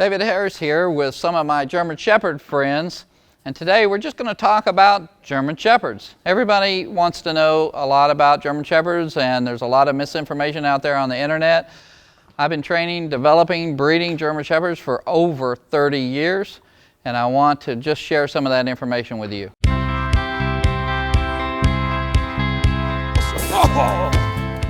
David Harris here with some of my German Shepherd friends, and today we're just going to talk about German Shepherds. Everybody wants to know a lot about German Shepherds, and there's a lot of misinformation out there on the internet. I've been training, developing, breeding German Shepherds for over 30 years, and I want to just share some of that information with you.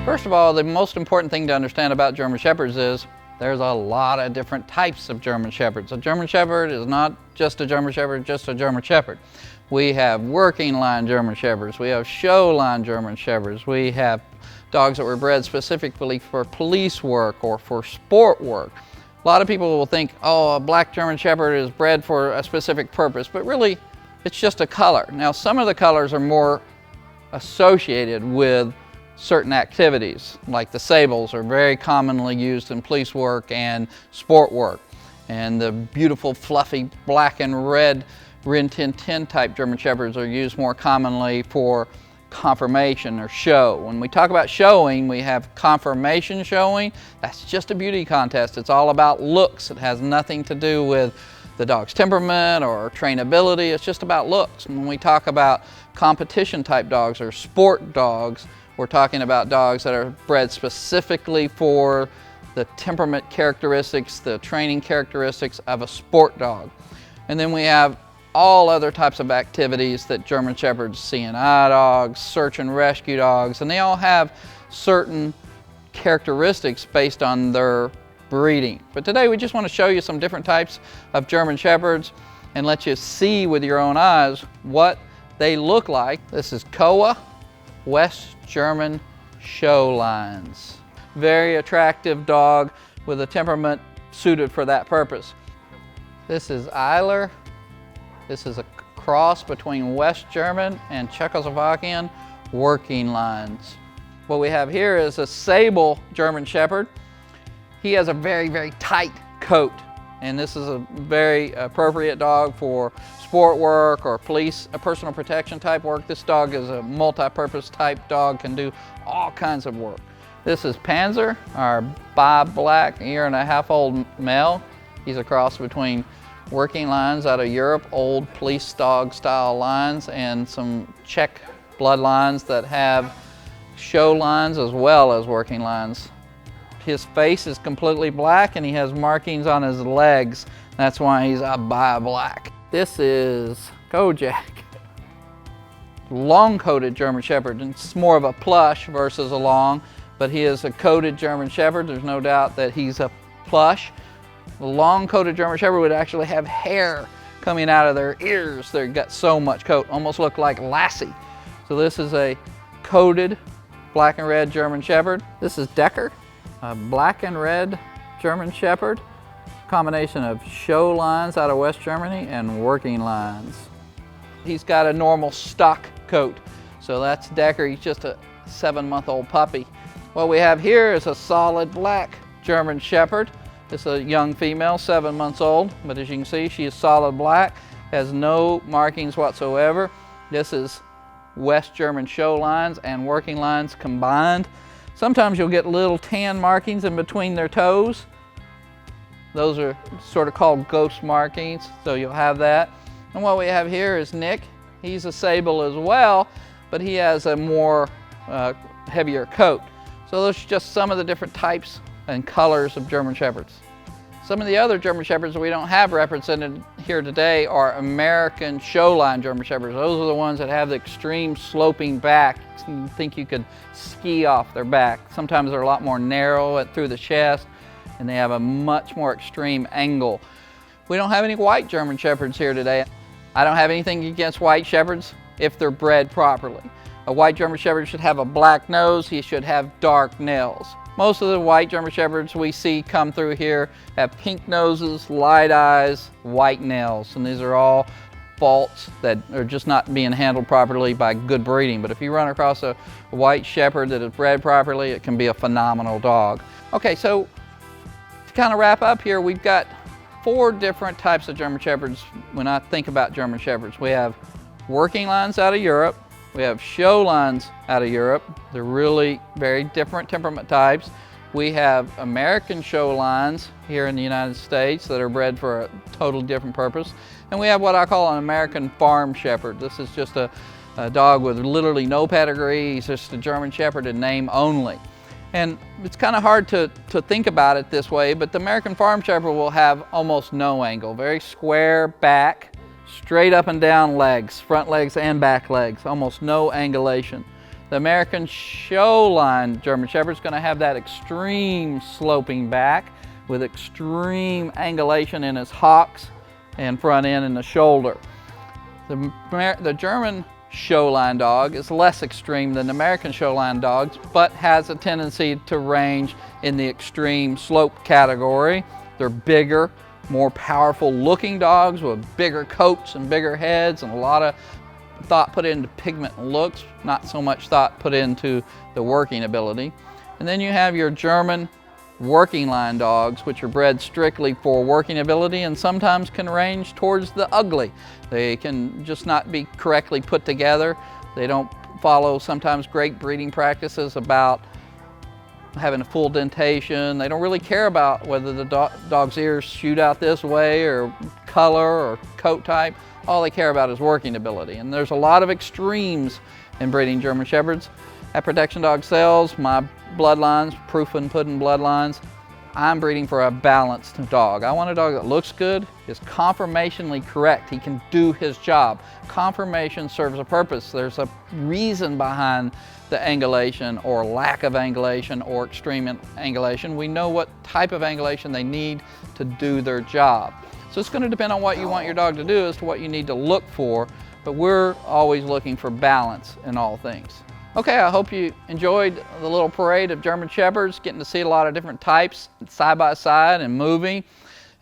First of all, the most important thing to understand about German Shepherds is there's a lot of different types of German Shepherds. A German Shepherd is not just a German Shepherd, just a German Shepherd. We have working line German Shepherds. We have show line German Shepherds. We have dogs that were bred specifically for police work or for sport work. A lot of people will think, oh, a black German Shepherd is bred for a specific purpose, but really it's just a color. Now, some of the colors are more associated with certain activities, like the sables are very commonly used in police work and sport work. And the beautiful fluffy black and red Rin Tin Tin type German Shepherds are used more commonly for conformation or show. When we talk about showing, we have conformation showing. That's just a beauty contest. It's all about looks. It has nothing to do with the dog's temperament or trainability. It's just about looks. And when we talk about competition type dogs or sport dogs, we're talking about dogs that are bred specifically for the temperament characteristics, the training characteristics of a sport dog. And then we have all other types of activities that German Shepherds, CNI dogs, search and rescue dogs, and they all have certain characteristics based on their breeding. But today we just want to show you some different types of German Shepherds and let you see with your own eyes what they look like. This is Koa West German show lines. Very attractive dog with a temperament suited for that purpose. This is Eiler. This is a cross between West German and Czechoslovakian working lines. What we have here is a sable German Shepherd. He has a very, very tight coat, and this is a very appropriate dog for sport work or police, personal protection type work. This dog is a multi-purpose type dog, can do all kinds of work. This is Panzer, our bi-black, year-and-a-half-old male. He's a cross between working lines out of Europe, old police dog style lines, and some Czech bloodlines that have show lines as well as working lines. His face is completely black and he has markings on his legs. That's why he's a bi-black. This is Kojak, long-coated German Shepherd. It's more of a plush versus a long, but he is a coated German Shepherd. There's no doubt that he's a plush. The long-coated German Shepherd would actually have hair coming out of their ears. They've got so much coat, almost look like Lassie. So this is a coated black and red German Shepherd. This is Decker, a black and red German Shepherd. Combination of show lines out of West Germany and working lines. He's got a normal stock coat. So that's Decker. He's just a 7-month-old puppy. What we have here is a solid black German Shepherd. It's a young female, 7 months old, but as you can see, she is solid black, has no markings whatsoever. This is West German show lines and working lines combined. Sometimes you'll get little tan markings in between their toes. Those are sort of called ghost markings, so you'll have that. And what we have here is Nick. He's a sable as well, but he has a more heavier coat. So those are just some of the different types and colors of German Shepherds. Some of the other German Shepherds that we don't have represented here today are American show line German Shepherds. Those are the ones that have the extreme sloping back. You think you could ski off their back. Sometimes they're a lot more narrow through the chest, and they have a much more extreme angle. We don't have any white German Shepherds here today. I don't have anything against white Shepherds if they're bred properly. A white German Shepherd should have a black nose. He should have dark nails. Most of the white German Shepherds we see come through here have pink noses, light eyes, white nails, and these are all faults that are just not being handled properly by good breeding. But if you run across a white Shepherd that is bred properly, it can be a phenomenal dog. Okay, so to kind of wrap up here, we've got 4 different types of German Shepherds when I think about German Shepherds. We have working lines out of Europe. We have show lines out of Europe. They're really very different temperament types. We have American show lines here in the United States that are bred for a totally different purpose. And we have what I call an American farm shepherd. This is just a dog with literally no pedigree. He's just a German Shepherd in name only. And it's kind of hard to think about it this way, but the American farm shepherd will have almost no angle. Very square back, straight up and down legs, front legs and back legs, almost no angulation. The American show line German Shepherd is going to have that extreme sloping back with extreme angulation in his hocks and front end and the shoulder. The German show line dog is less extreme than the American show line dogs, but has a tendency to range in the extreme slope category. They're bigger, more powerful looking dogs with bigger coats and bigger heads, and a lot of thought put into pigment and looks, not so much thought put into the working ability. And then you have your German working line dogs, which are bred strictly for working ability and sometimes can range towards the ugly. They can just not be correctly put together. They don't follow sometimes great breeding practices about having a full dentation. They don't really care about whether the dog's ears shoot out this way or color or coat type. All they care about is working ability. And there's a lot of extremes in breeding German Shepherds. At Protection Dog Sales, my bloodlines, Proof and Puddin bloodlines, I'm breeding for a balanced dog. I want a dog that looks good, is conformationally correct. He can do his job. Conformation serves a purpose. There's a reason behind the angulation or lack of angulation or extreme angulation. We know what type of angulation they need to do their job. So it's going to depend on what you want your dog to do as to what you need to look for, but we're always looking for balance in all things. Okay, I hope you enjoyed the little parade of German Shepherds, getting to see a lot of different types side by side and moving.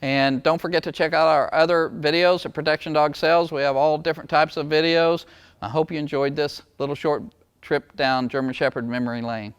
And don't forget to check out our other videos at Protection Dog Sales. We have all different types of videos. I hope you enjoyed this little short trip down German Shepherd memory lane.